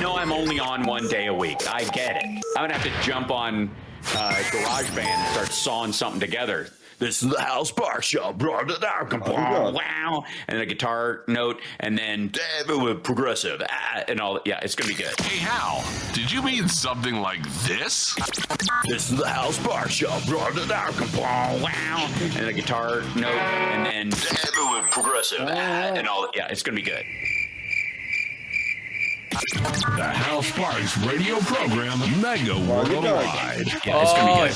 know I'm only on 1 day a week. I get it. I'm gonna have to jump on GarageBand and start sawing something together. This is the Hal Sparks Show. Wow, and a guitar note, and then progressive, and all. Yeah, it's gonna be good. Hey Hal, did you mean something like this? This is the Hal Sparks Show. Wow, and a guitar note, and then progressive, and all. Yeah, it's gonna be good. The Hal Sparks radio program, mega worldwide. Yeah, it's gonna be good.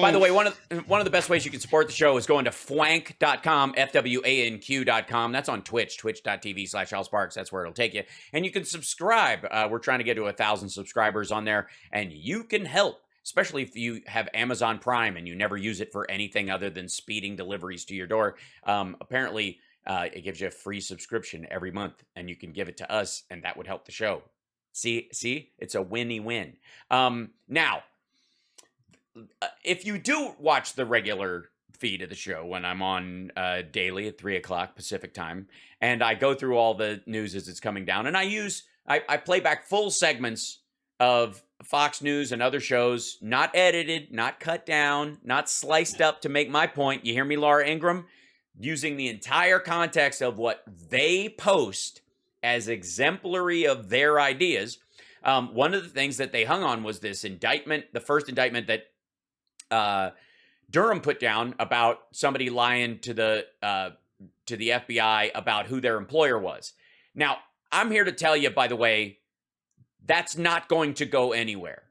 By the way, one of the best ways you can support the show is going to fwank.com, FWANQ.com. That's on Twitch, twitch.tv/HalSparks. That's where it'll take you. And you can subscribe. We're trying to get to 1,000 subscribers on there, and you can help, especially if you have Amazon Prime and you never use it for anything other than speeding deliveries to your door. Apparently, it gives you a free subscription every month, and you can give it to us, and that would help the show. See, it's a win-win. Now, if you do watch the regular feed of the show when I'm on daily at 3 o'clock Pacific time, and I go through all the news as it's coming down, and I play back full segments of Fox News and other shows, not edited, not cut down, not sliced up to make my point. You hear me, Laura Ingraham? Using the entire context of what they post as exemplary of their ideas. One of the things that they hung on was this indictment, the first indictment that Durham put down about somebody lying to the FBI about who their employer was. Now, I'm here to tell you, by the way, that's not going to go anywhere.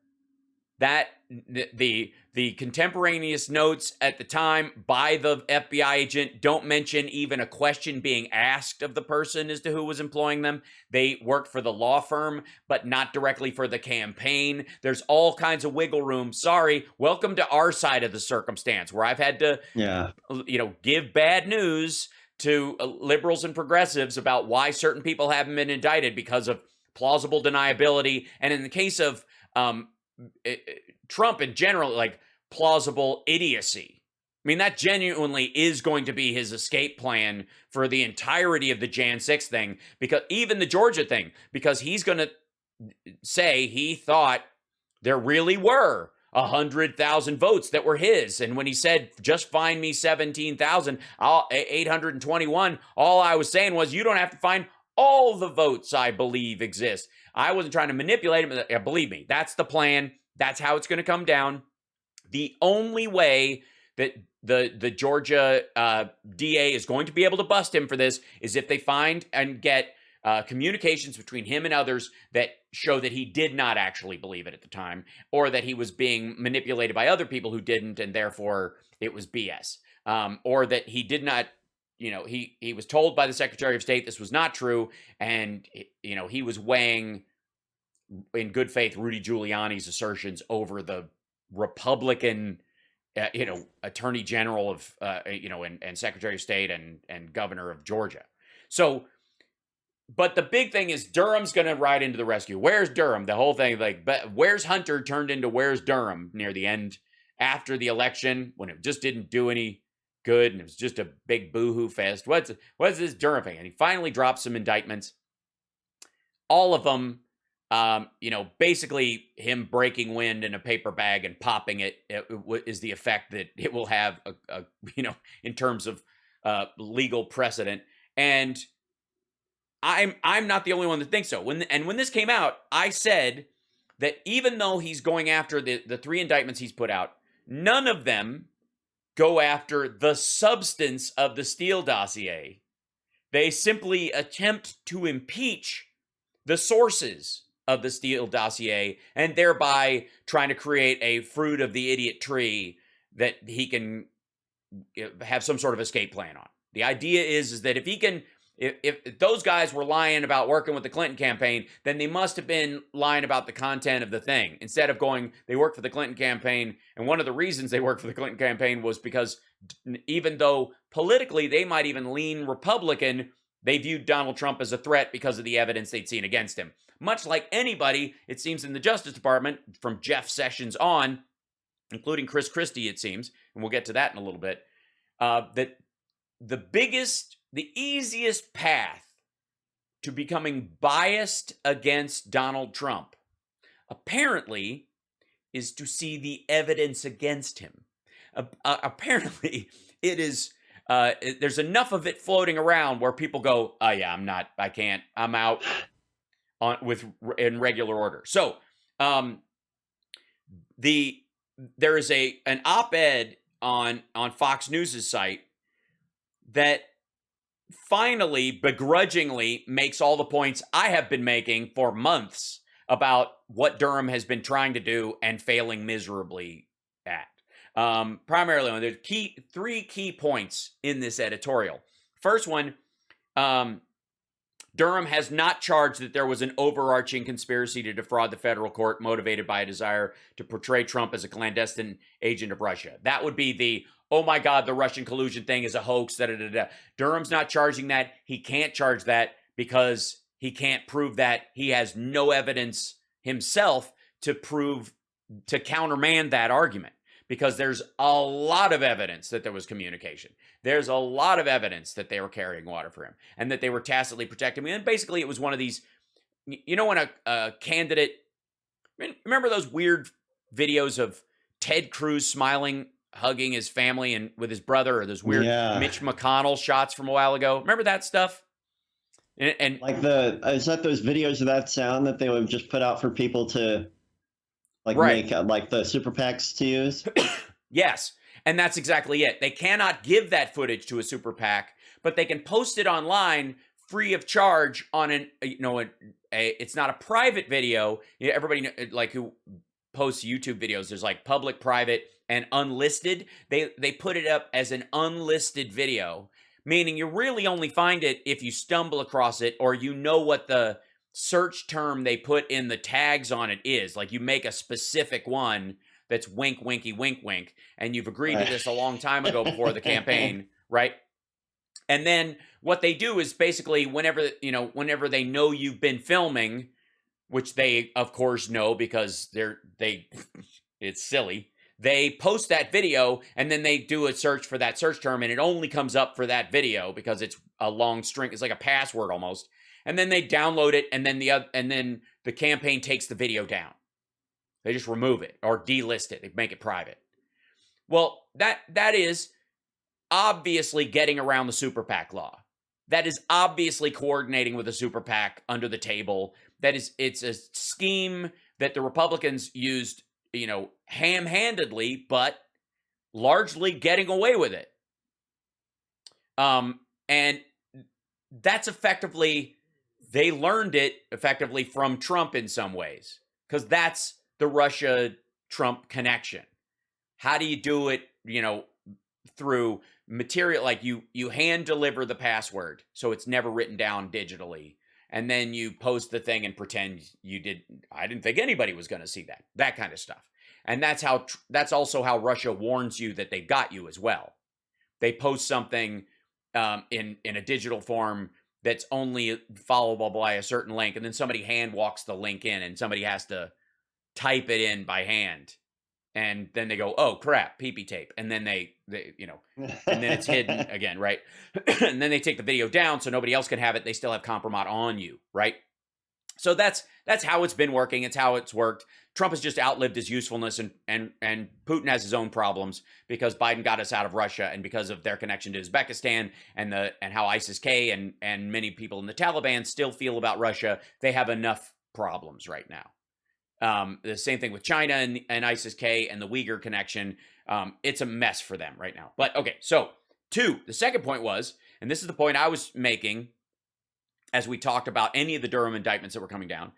That the contemporaneous notes at the time by the FBI agent don't mention even a question being asked of the person as to who was employing them. They worked for the law firm, but not directly for the campaign. There's all kinds of wiggle room. Sorry, welcome to our side of the circumstance where I've had to, give bad news to liberals and progressives about why certain people haven't been indicted because of plausible deniability. And in the case of Trump in general, like plausible idiocy. I mean, that genuinely is going to be his escape plan for the entirety of the Jan 6 thing, because even the Georgia thing, because he's going to say he thought there really were 100,000 votes that were his. And when he said, just find me 17,821, all I was saying was, you don't have to find all the votes I believe exist. I wasn't trying to manipulate him. Believe me, that's the plan. That's how it's going to come down. The only way that the Georgia DA is going to be able to bust him for this is if they find and get communications between him and others that show that he did not actually believe it at the time, or that he was being manipulated by other people who didn't, and therefore it was BS. Or that he did not, he was told by the Secretary of State this was not true, and, he was weighing in good faith Rudy Giuliani's assertions over the Republican, Attorney General of, and Secretary of State and Governor of Georgia. So, but the big thing is Durham's going to ride into the rescue. Where's Durham? The whole thing, where's Hunter turned into where's Durham near the end after the election when it just didn't do any good and it was just a big boohoo fest. What's this Durham thing? And he finally dropped some indictments. All of them, basically him breaking wind in a paper bag and popping it is the effect that it will have, in terms of legal precedent. And I'm not the only one that thinks so. When this came out, I said that even though he's going after the 3 indictments he's put out, none of them go after the substance of the Steele dossier. They simply attempt to impeach the sources of the Steele dossier, and thereby trying to create a fruit of the idiot tree that he can have some sort of escape plan on. The idea is that if those guys were lying about working with the Clinton campaign, then they must have been lying about the content of the thing. Instead of going, they worked for the Clinton campaign, and one of the reasons they worked for the Clinton campaign was because even though politically they might even lean Republican, they viewed Donald Trump as a threat because of the evidence they'd seen against him. Much like anybody, it seems, in the Justice Department, from Jeff Sessions on, including Chris Christie, it seems, and we'll get to that in a little bit, that the easiest path to becoming biased against Donald Trump apparently is to see the evidence against him. Apparently, it is. There's enough of it floating around where people go, "Oh yeah, I can't. I'm out in regular order." So, there is an op-ed on Fox News's site that finally begrudgingly makes all the points I have been making for months about what Durham has been trying to do and failing miserably at. Primarily, there's three key points in this editorial. First one, Durham has not charged that there was an overarching conspiracy to defraud the federal court motivated by a desire to portray Trump as a clandestine agent of Russia. That would be the, oh my God, the Russian collusion thing is a hoax. Durham's not charging that. He can't charge that because he can't prove that. He has no evidence himself to countermand that argument, because there's a lot of evidence that there was communication. There's a lot of evidence that they were carrying water for him and that they were tacitly protecting him. And basically, it was one of these, when a candidate, remember those weird videos of Ted Cruz smiling, hugging his family and with his brother, or those weird Mitch McConnell shots from a while ago? Remember that stuff? And like is that those videos of that sound that they would just put out for people to make like the super PACs to use? Yes. And that's exactly it. They cannot give that footage to a super PAC, but they can post it online free of charge on it's not a private video. Everybody who posts YouTube videos, there's like public, private, and unlisted. They put it up as an unlisted video, meaning you really only find it if you stumble across it or what the search term they put in the tags on it is. Like, you make a specific one that's wink, winky, wink, wink, and you've agreed to this a long time ago before the campaign, right? And then what they do is basically whenever they know you've been filming, which they of course know because it's silly, they post that video and then they do a search for that search term and it only comes up for that video because it's a long string. It's like a password almost. And then they download it, and then the campaign takes the video down. They just remove it or delist it. They make it private. Well, that is obviously getting around the super PAC law. That is obviously coordinating with a super PAC under the table. It's a scheme that the Republicans used, ham-handedly, but largely getting away with it. And that's effectively, they learned it effectively from Trump in some ways, because that's the Russia-Trump connection. How do you do it, through material, like you hand deliver the password so it's never written down digitally, and then you post the thing and pretend I didn't think anybody was going to see that kind of stuff. And that's also how Russia warns you that they got you as well. They post something in a digital form that's only followable by a certain link, and then somebody hand walks the link in, and somebody has to type it in by hand, and then they go, "Oh crap, pee-pee tape," and then they and then it's hidden again, right? And then they take the video down so nobody else can have it. They still have compromise on you, right? So that's how it's been working. It's how it's worked. Trump has just outlived his usefulness, and Putin has his own problems because Biden got us out of Russia, and because of their connection to Uzbekistan and how ISIS-K and many people in the Taliban still feel about Russia. They have enough problems right now. The same thing with China and ISIS-K and the Uyghur connection. It's a mess for them right now. But okay, so the second point was, and this is the point I was making as we talked about any of the Durham indictments that were coming down.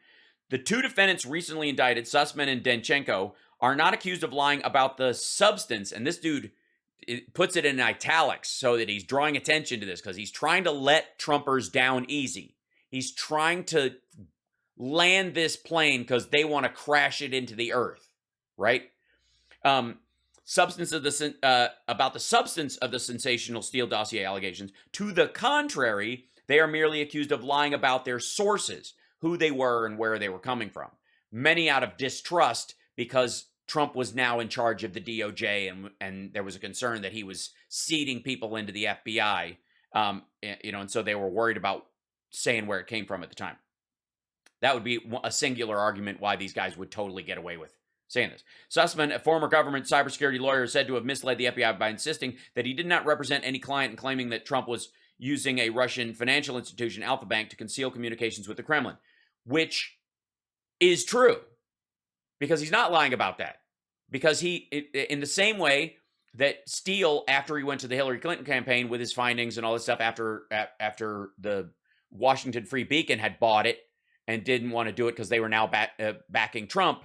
The two defendants recently indicted, Sussman and Danchenko, are not accused of lying about the substance. And this dude puts it in italics so that he's drawing attention to this because he's trying to let Trumpers down easy. He's trying to land this plane because they want to crash it into the earth, right? About the substance of the sensational Steele dossier allegations. To the contrary, they are merely accused of lying about their sources, who they were and where they were coming from. Many out of distrust because Trump was now in charge of the DOJ, and there was a concern that he was seeding people into the FBI, and so they were worried about saying where it came from at the time. That would be a singular argument why these guys would totally get away with saying this. Sussman, a former government cybersecurity lawyer, is said to have misled the FBI by insisting that he did not represent any client and claiming that Trump was using a Russian financial institution, Alpha Bank, to conceal communications with the Kremlin, which is true because he's not lying about that. Because he, in the same way that Steele, after he went to the Hillary Clinton campaign with his findings and all this stuff after the Washington Free Beacon had bought it and didn't want to do it because they were now backing Trump,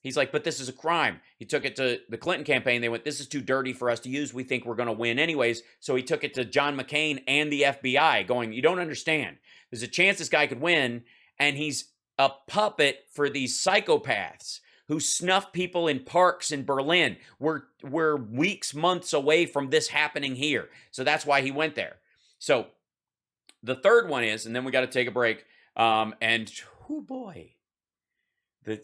he's like, but this is a crime. He took it to the Clinton campaign. They went, this is too dirty for us to use. We think we're going to win anyways. So he took it to John McCain and the FBI going, you don't understand. There's a chance this guy could win. And he's a puppet for these psychopaths who snuff people in parks in Berlin. We're weeks, months away from this happening here. So that's why he went there. So the third one is, and then we got to take a break. And oh boy, this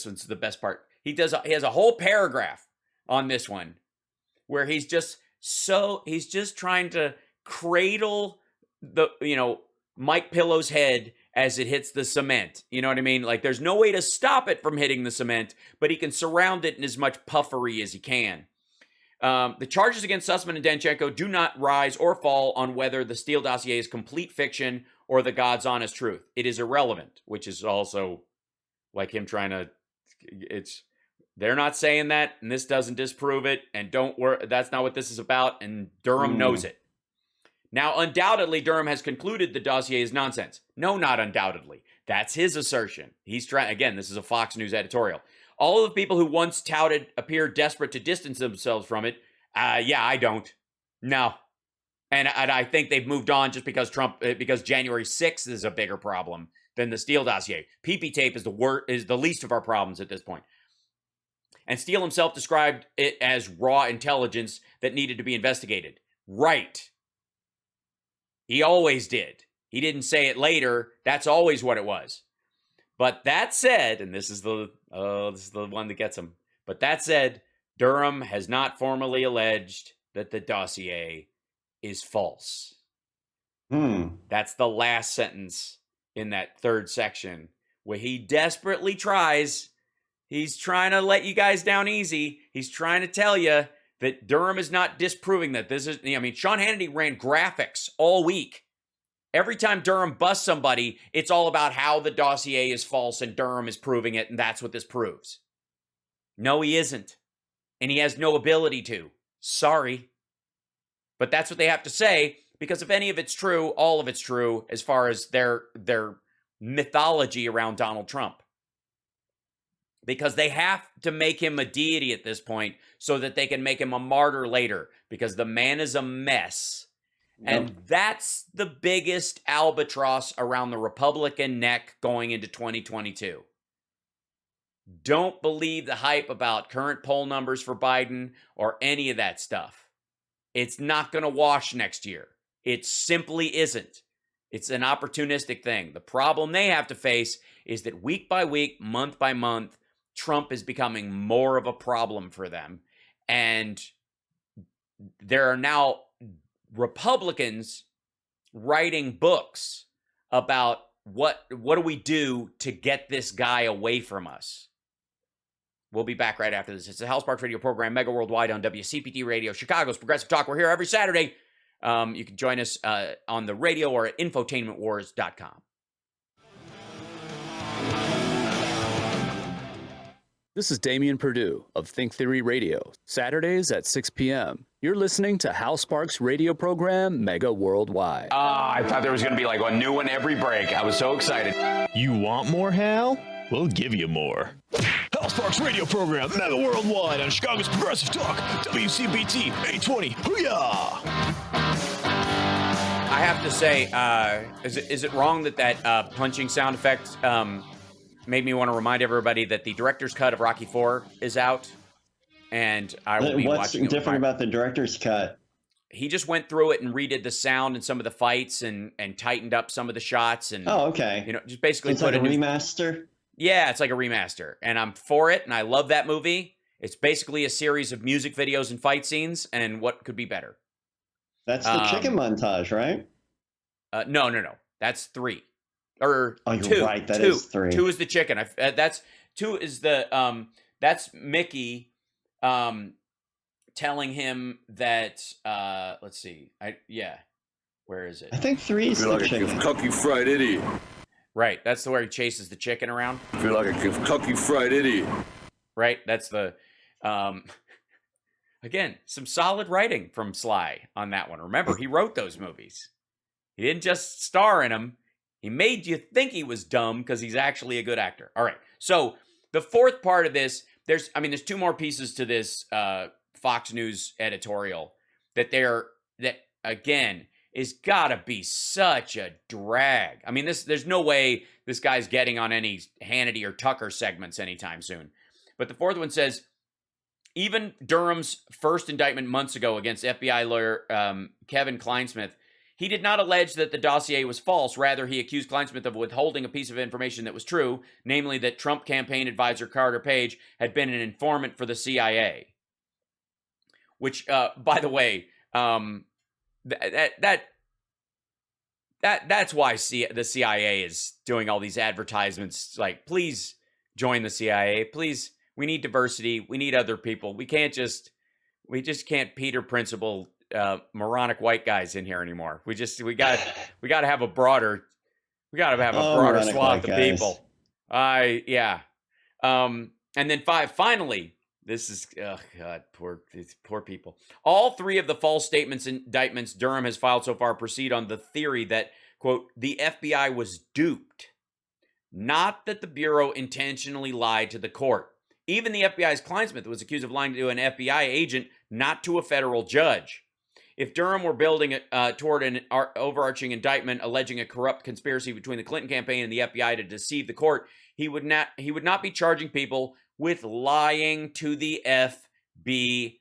one's the best part. He has a whole paragraph on this one where he's just trying to cradle the, Mike Pillow's head as it hits the cement. You know what I mean? Like there's no way to stop it from hitting the cement, but he can surround it in as much puffery as he can. The charges against Sussman and Danchenko do not rise or fall on whether the Steele dossier is complete fiction or the God's honest truth. It is irrelevant, which is also like him trying to, they're not saying that, and this doesn't disprove it, and don't worry, that's not what this is about, and Durham knows it. Now, undoubtedly, Durham has concluded the dossier is nonsense. No, not undoubtedly. That's his assertion. He's trying, again, this is a Fox News editorial. All of the people who once touted appear desperate to distance themselves from it. Yeah, I don't. No. And I think they've moved on just because because January 6th is a bigger problem than the Steele dossier. PP tape is the least of our problems at this point. And Steele himself described it as raw intelligence that needed to be investigated. Right. He always did. He didn't say it later. That's always what it was. But that said, and this is the one that gets him. But that said, Durham has not formally alleged that the dossier is false. That's the last sentence in that third section where he desperately tries. He's trying to let you guys down easy. He's trying to tell you that Durham is not disproving that this is, Sean Hannity ran graphics all week. Every time Durham busts somebody, it's all about how the dossier is false and Durham is proving it, and that's what this proves. No, he isn't. And he has no ability to. Sorry. But that's what they have to say, because if any of it's true, all of it's true as far as their mythology around Donald Trump. Because they have to make him a deity at this point so that they can make him a martyr later, because the man is a mess. And that's the biggest albatross around the Republican neck going into 2022. Don't believe the hype about current poll numbers for Biden or any of that stuff. It's not going to wash next year. It simply isn't. It's an opportunistic thing. The problem they have to face is that week by week, month by month, Trump is becoming more of a problem for them. And there are now Republicans writing books about what do we do to get this guy away from us. We'll be back right after this. It's the Hal Sparks Radio program, Mega Worldwide on WCPT Radio, Chicago's Progressive Talk. We're here every Saturday. You can join us on the radio or at infotainmentwars.com. This is Damian Perdue of Think Theory Radio, Saturdays at 6 p.m. You're listening to Hal Sparks' radio program, Mega Worldwide. I thought there was going to be like a new one every break. I was so excited. You want more, Hal? We'll give you more. Hal Sparks' radio program, Mega Worldwide on Chicago's Progressive Talk, WCPT 820. Hoo-yah! I have to say, is it wrong that punching sound effect made me want to remind everybody that the director's cut of Rocky IV is out, and I will be watching it. What's different about the director's cut? He just went through it and redid the sound and some of the fights and tightened up some of the shots and okay. Just basically it's put like a remaster. Yeah, it's like a remaster, and I'm for it, and I love that movie. It's basically a series of music videos and fight scenes, and what could be better? That's the chicken montage, right? No. That's 3. Or Oh, you're 2. right. That 2. is 3. 2 is the chicken. That's 2 is the that's Mickey telling him that let's see. Where is it? I think 3 is Feel the like a chicken. Kentucky Fried Idiot. Right. That's the where he chases the chicken around. Feel like a Kentucky Fried Idiot. Right. That's the again, some solid writing from Sly on that one. Remember, he wrote those movies. He didn't just star in them. He made you think he was dumb because he's actually a good actor. All right. So the fourth part of this, there's 2 more pieces to this Fox News editorial that again is gotta be such a drag. I mean, there's no way this guy's getting on any Hannity or Tucker segments anytime soon. But the fourth one says, even Durham's first indictment months ago against FBI lawyer Kevin Kleinsmith, he did not allege that the dossier was false. Rather, he accused Kleinsmith of withholding a piece of information that was true, namely that Trump campaign advisor Carter Page had been an informant for the CIA. Which, by the way, that's why the CIA is doing all these advertisements. Like, please join the CIA. Please, we need diversity. We need other people. We just can't Peter Principle moronic white guys in here anymore. We got to have a broader swath of people. And then 5, finally, this is, oh God, poor people. All 3 of the false statements and indictments Durham has filed so far proceed on the theory that, quote, the FBI was duped, not that the Bureau intentionally lied to the court. Even the FBI's Kleinsmith was accused of lying to an FBI agent, not to a federal judge. If Durham were building toward an overarching indictment alleging a corrupt conspiracy between the Clinton campaign and the FBI to deceive the court, he would not be charging people with lying to the FBI.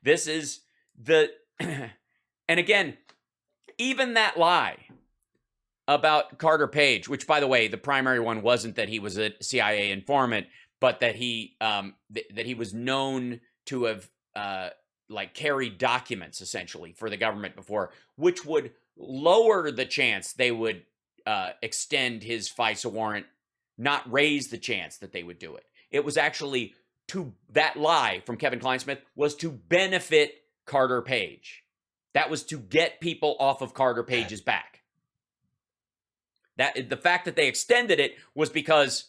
This is the and again, even that lie about Carter Page, which, by the way, the primary one wasn't that he was a CIA informant, but that he was known to have carried documents essentially for the government before, which would lower the chance they would extend his FISA warrant, not raise the chance that they would do it. It was actually that lie from Kevin Kleinsmith was to benefit Carter Page. That was to get people off of Carter Page's back. The fact that they extended it was because,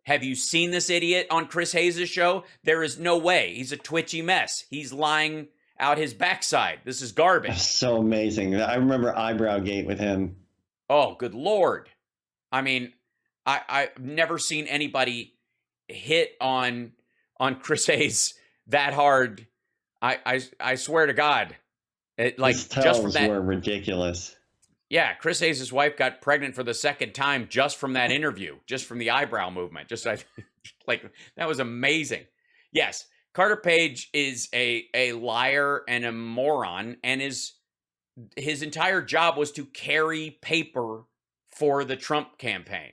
have you seen this idiot on Chris Hayes' show? There is no way. He's a twitchy mess. He's lying out his backside. This is garbage. That's so amazing. I remember Eyebrow Gate with him. Oh, good Lord. I mean, I've never seen anybody hit on Chris Hayes that hard. I swear to God. His tells were ridiculous. Yeah, Chris Hayes' wife got pregnant for the second time just from that interview, just from the eyebrow movement. That was amazing. Yes, Carter Page is a liar and a moron, and his entire job was to carry paper for the Trump campaign.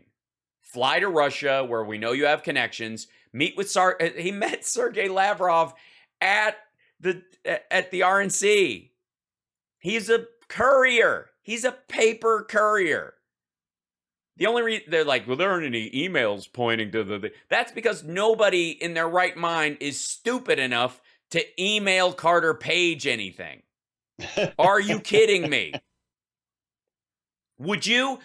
Fly to Russia, where we know you have connections. He met Sergei Lavrov at the RNC. He's a courier. He's a paper courier. The only reason they're like, well, there aren't any emails pointing to that's because nobody in their right mind is stupid enough to email Carter Page anything. Are you kidding me? Would you,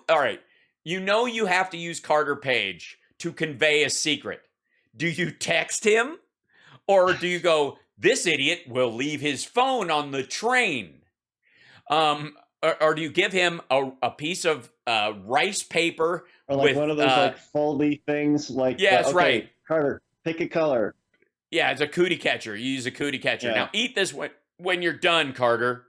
all right, you have to use Carter Page to convey a secret. Do you text him? Or do you go, this idiot will leave his phone on the train? Or do you give him a piece of rice paper or like with one of those foldy things? Yes, right. Carter, pick a color. Yeah, it's a cootie catcher. You use a cootie catcher. Yeah. Now eat this when you're done, Carter.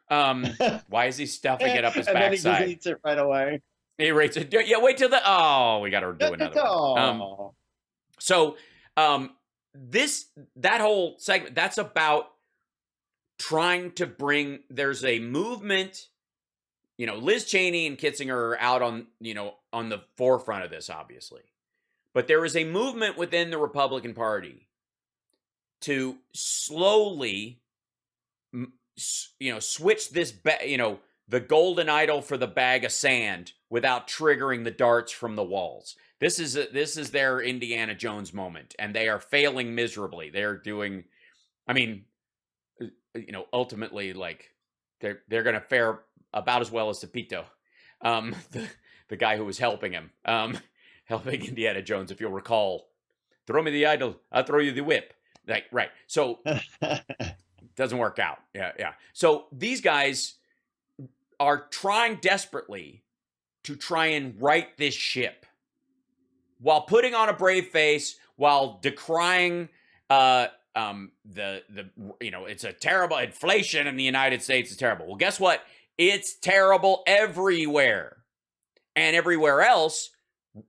Why is he stuffing it up his backside? And then he just eats it right away. He rates it. Yeah, wait till we got to do another one. So that whole segment, that's about trying to bring, there's a movement, Liz Cheney and Kitzinger are out on the forefront of this, obviously. But there is a movement within the Republican Party to slowly, switch this, the golden idol for the bag of sand without triggering the darts from the walls. This is their Indiana Jones moment, and they are failing miserably. They're doing, I mean, ultimately, like they're going to fare about as well as Tepito, the guy who was helping him, helping Indiana Jones, if you'll recall. Throw me the idol, I'll throw you the whip. Like, right. So doesn't work out. Yeah. So these guys are trying desperately to try and right this ship while putting on a brave face, while decrying it's a terrible inflation in the United States is terrible. Well, guess what? It's terrible everywhere. And everywhere else,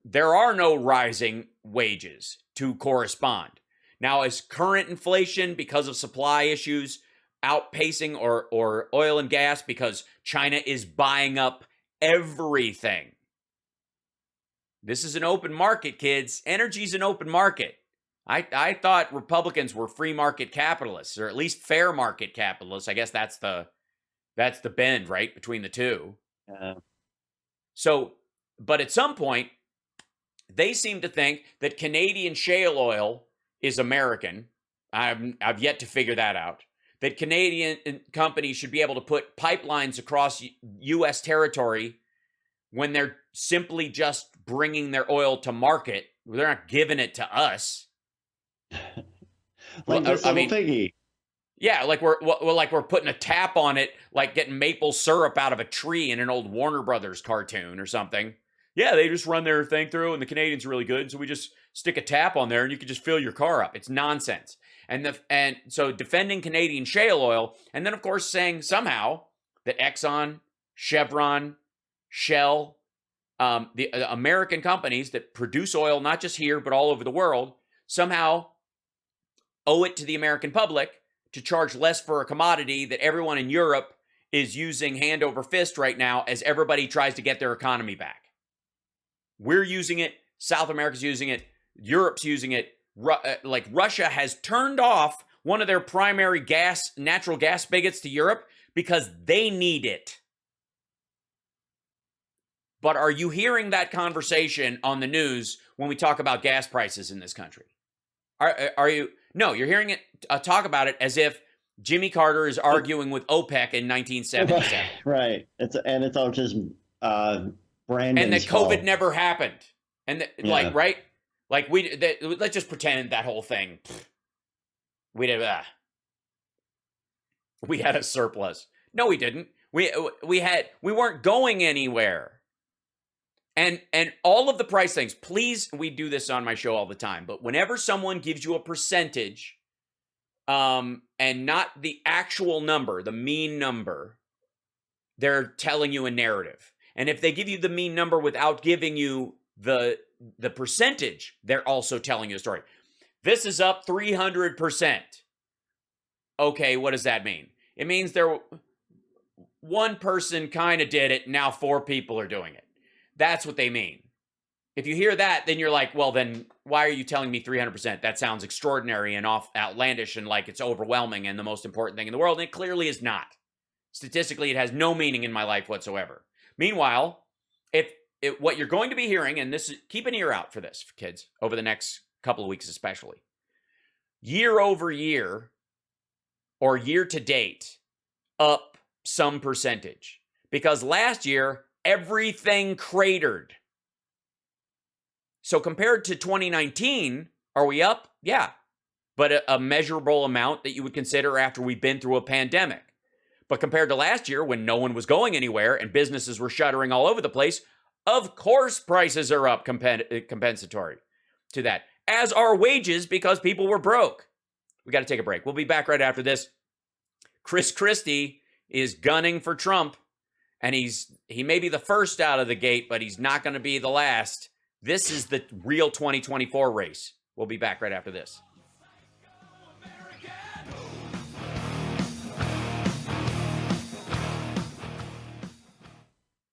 there are no rising wages to correspond. Now, is current inflation because of supply issues outpacing or oil and gas because China is buying up everything? This is an open market, kids. Energy's an open market. I thought Republicans were free market capitalists, or at least fair market capitalists. I guess that's the bend, right, between the two. So, but at some point, they seem to think that Canadian shale oil is American. I've yet to figure that out. That Canadian companies should be able to put pipelines across U.S. territory when they're simply just bringing their oil to market. They're not giving it to us. Like this little piggy. Yeah, like we're putting a tap on it, like getting maple syrup out of a tree in an old Warner Brothers cartoon or something. Yeah, they just run their thing through, and the Canadians are really good, so we just stick a tap on there, and you can just fill your car up. It's nonsense. And so defending Canadian shale oil, and then of course saying somehow that Exxon, Chevron, Shell, the American companies that produce oil not just here but all over the world, somehow owe it to the American public to charge less for a commodity that everyone in Europe is using hand over fist right now as everybody tries to get their economy back. We're using it. South America's using it. Europe's using it. Like Russia has turned off one of their primary natural gas spigots to Europe because they need it. But are you hearing that conversation on the news when we talk about gas prices in this country? Are you? No, you're hearing it talk about it as if Jimmy Carter is arguing with OPEC in 1977. Right. It's all just Brandon's and that fault. COVID never happened. And like, right? Like let's just pretend that whole thing. We had a surplus. No, we didn't. We weren't going anywhere. And all of the price things, please, we do this on my show all the time, but whenever someone gives you a percentage, and not the actual number, the mean number, they're telling you a narrative. And if they give you the mean number without giving you the percentage, they're also telling you a story. This is up 300%. Okay, what does that mean? It means one person kind of did it, now 4 people are doing it. That's what they mean. If you hear that, then you're like, well, then why are you telling me 300%? That sounds extraordinary and outlandish and like it's overwhelming and the most important thing in the world. And it clearly is not. Statistically, it has no meaning in my life whatsoever. Meanwhile, if what you're going to be hearing, and keep an ear out for this, kids, over the next couple of weeks especially, year over year or year to date, up some percentage. Because last year, everything cratered. So compared to 2019, are we up? Yeah. But a measurable amount that you would consider after we've been through a pandemic. But compared to last year when no one was going anywhere and businesses were shuttering all over the place, of course prices are up compensatory to that. As are wages because people were broke. We got to take a break. We'll be back right after this. Chris Christie is gunning for Trump. And he may be the first out of the gate, but he's not going to be the last. This is the real 2024 race. We'll be back right after this.